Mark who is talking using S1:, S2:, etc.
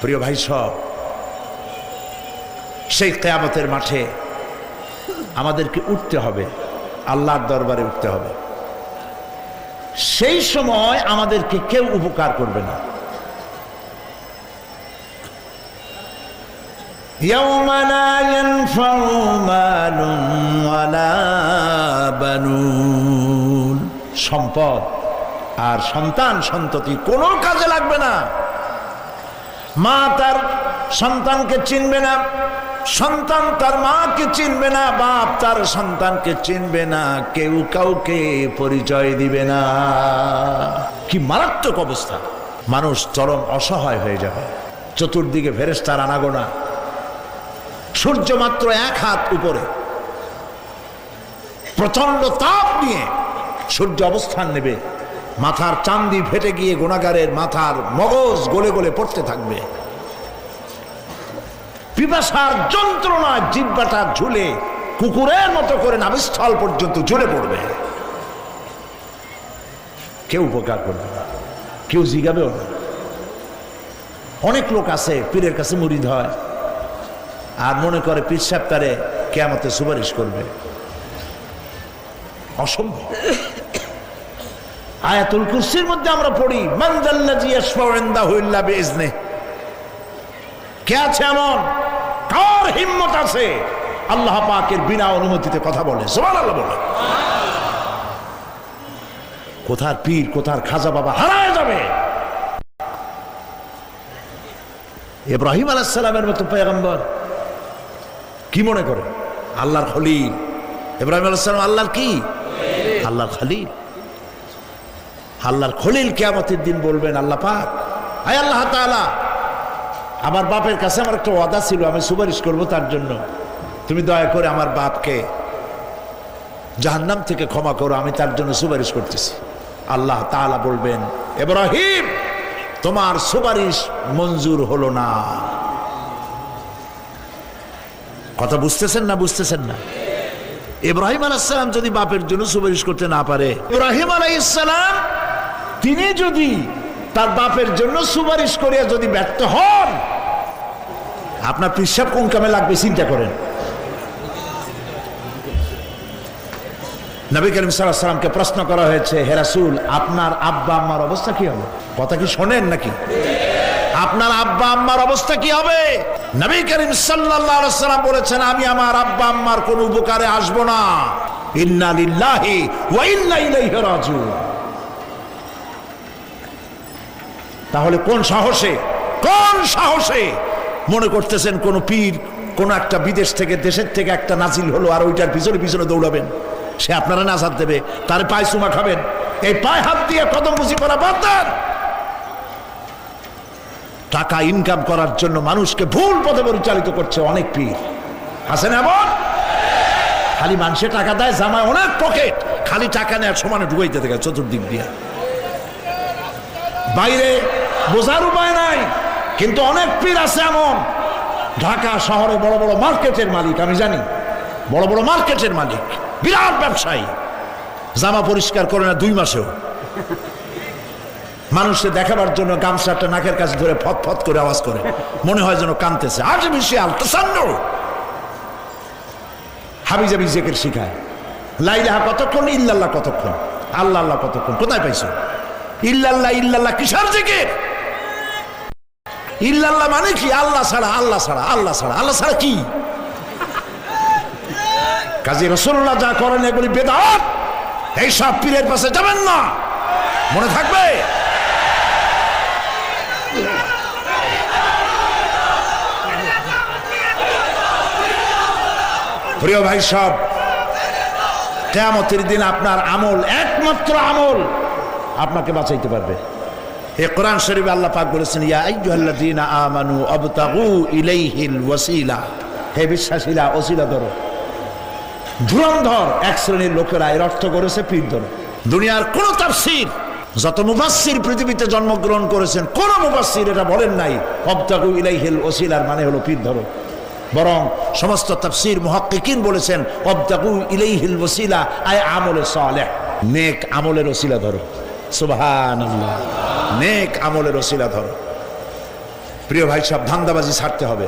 S1: প্রিয় ভাই সব, সেই কিয়ামতের মাঠে আমাদেরকে উঠতে হবে, আল্লাহর দরবারে উঠতে হবে। সেই সময় আমাদেরকে কেউ উপকার করবে না। ইয়াউমা লা ইয়ানফাউ মালুন ওয়ালা বানুন, সম্পদ আর সন্তান সন্ততি কোনো কাজে লাগবে না। মা তার সন্তানকে চিনবে না, সন্তান তার মাকে চিনবে না, বাপ তার সন্তানকে চিনবে না, কেউ কাউকে পরিচয় দিবে না। কি মারাত্মক অবস্থা! মানুষ চরম অসহায় হয়ে যাবে। চতুর্দিকে ফেরেশতার আনাগোনা, সূর্য মাত্র 1 হাত উপরে, প্রচন্ড তাপ নিয়ে সূর্য অবস্থান নেবে। মাথার চান্দি ফেটে গিয়ে গুনাহগারের মাথার মগজ গলে গলে পড়তে থাকবে। পিপাসার যন্ত্রণায় জিহ্বাটা ঝুলে কুকুরের মতো করে নাভিস্থল পর্যন্ত ঝুলে পড়বে। কেউ উপকার করবে না, কেউ জিগাবেও না। অনেক লোক আছে পীরের কাছে মুরিদ হয় আর মনে করে পীর সাহেব তারে কিয়ামতে সুপারিশ করবে। অসম্ভব। আয়াতুল কুরসির মধ্যে আমরা পড়ি, মান যাল্লাযী ইয়াশফাউ ইনদাহু ইল্লা বিইজনিহি। কে আছে এমন, কার হিম্মত আছে আল্লাহ পাকের বিনা অনুমতিতে কথা বলে? সুবহানাল্লাহ বলে। কোথার পীর, কোথার খাজা বাবা হারায় যাবে। ইব্রাহিম আলাইহিস সালামের মতো পয়গম্বর কি মনে করে? আল্লাহর খলিল। ইব্রাহিম আলাইহিস সালাম আল্লাহর কি? আল্লাহর খলিল। আল্লাহর খলিল কিয়ামতের দিন বলবেন, আল্লাহ পাক, আয় আল্লাহ তাআলা, আমার বাপের কাছে আমার একটা ওয়াদা ছিল, আমি সুপারিশ করব তার জন্য, তুমি দয়া করে আমার বাপকে জাহান্নাম থেকে ক্ষমা করো, আমি তার জন্য সুপারিশ করতেছি। আল্লাহ তাআলা বলবেন, ইব্রাহিম, তোমার সুপারিশ মঞ্জুর হলো না। কথা বুঝতেছেন না? বুঝতেছেন না? ইব্রাহিম আলাইহিস সালাম যদি বাপের জন্য সুপারিশ করতে না পারে, ইব্রাহিম আলাইহিস সালাম তিনি যদি তার বাপের জন্য সুপারিশ করিয়া যদি ব্যর্থ হন, আপনার পিসাব কোন কামে লাগবে চিন্তা করেন। নবী করিম সাল্লাল্লাহু আলাইহি ওয়াসাল্লামকে প্রশ্ন করা হয়েছে, হে রাসূল, আপনার আব্বা আম্মার অবস্থা কি হবে? কথা কি শোনেন নাকি? আপনার আব্বা আম্মার অবস্থা কি হবে? নবী করিম সাল্লাল্লাহু আলাইহি ওয়াসাল্লাম বলেছেন, আমি আমার আব্বা আম্মার কোনো উপকারে আসব না। ইন্না লিল্লাহি ওয়া ইন্না ইলাইহি রাজিউন। তাহলে কোন সাহসে মনে করতেছেন কোন পীর কোন একটা বিদেশ থেকে, দেশের থেকে একটা নাজিল হলো আর ওইটার পিছনে পিছনে দৌড়াবেন, সে আপনারা নাজাত দেবে, তার পায়ে চুমা খাবেন? এই পায়ে হাত দিয়ে কদম বুঝি করা বাদ দেন। টাকা ইনকাম করার জন্য মানুষকে ভুল পথে পরিচালিত করছে অনেক পীর। আছেন এমন? খালি মানুষে টাকা দেয়, জামায় অনেক পকেট, খালি টাকা নেওয়ার সমানে ঢুকাইতে থাকে চতুর্দিক দিয়ে। বাইরে বোঝার উপায় নাই, কিন্তু অনেক পীর আছে এমন, ঢাকা শহরে বড় বড় মার্কেটের মালিক, আমি জানি, বড় বড় মার্কেটের মালিক, বিরাট ব্যবসায়ী, জামা পরিষ্কার করে না 2 মাসেও। মানুষকে দেখাবার জন্য গামছাটা নাকের কাছে ধরে ফত ফত করে আওয়াজ করে, মনে হয় যেন কাঁদতেছে। আজ বিশাল তাসান্ন হাবিজাবি জিকির শিখায়। লা ইলাহা কতক্ষণ, ইল্লাল্লাহ কতক্ষণ, আল্লাহ আল্লাহ কতক্ষণ, কোথায় পাইছো? ইল্লাল্লাহ ইল্লাল্লাহ কিসের জিকির? ইল্লাল্লাহ মানে কি? আল্লাহ ছাড়া, আল্লাহ ছাড়া, আল্লাহ ছাড়া, আল্লাহ ছাড়া কি? কাজী রাসূলুল্লাহ যা করেন এগুলি বেদাত। এই সব পীরের পাশে যাবেন না, মনে থাকবে। প্রিয় ভাই সব, কিয়ামতের দিন আপনার আমল, একমাত্র আমল আপনাকে বাঁচাইতে পারবে। এই কোরআন শরীফে আল্লাহ পাক বলেছেন, ইয়া আইয়ুহাল্লাযীনা আমানু আবতাগু ইলাইহিল ওয়াসিলা, হে বিশ্বাসীরা ওসিলা ধরো। ধুরন্ধর এক শ্রেণীর লোকেরা এর অর্থ করেছে পীর ধরো। দুনিয়ার কোন তাফসীর, যত মুফাসসির পৃথিবীতে জন্মগ্রহণ করেছেন, কোন মুফাসসির এটা বলেন নাই আবতাগু ইলাইহিল ওসিলার মানে হলো পীর ধরো। বরং সমস্ত তাফসীর মুহাক্কিকিন বলেছেন আবতাগু ইলাইহিল ওসিলা আয় আমলে সালেহ, নেক আমলের ওসিলা ধরো। সুবহানাল্লাহ, নেক আমলের ওসিলা ধরো। প্রিয় ভাই সব ধান্দাবাজি ছাড়তে হবে।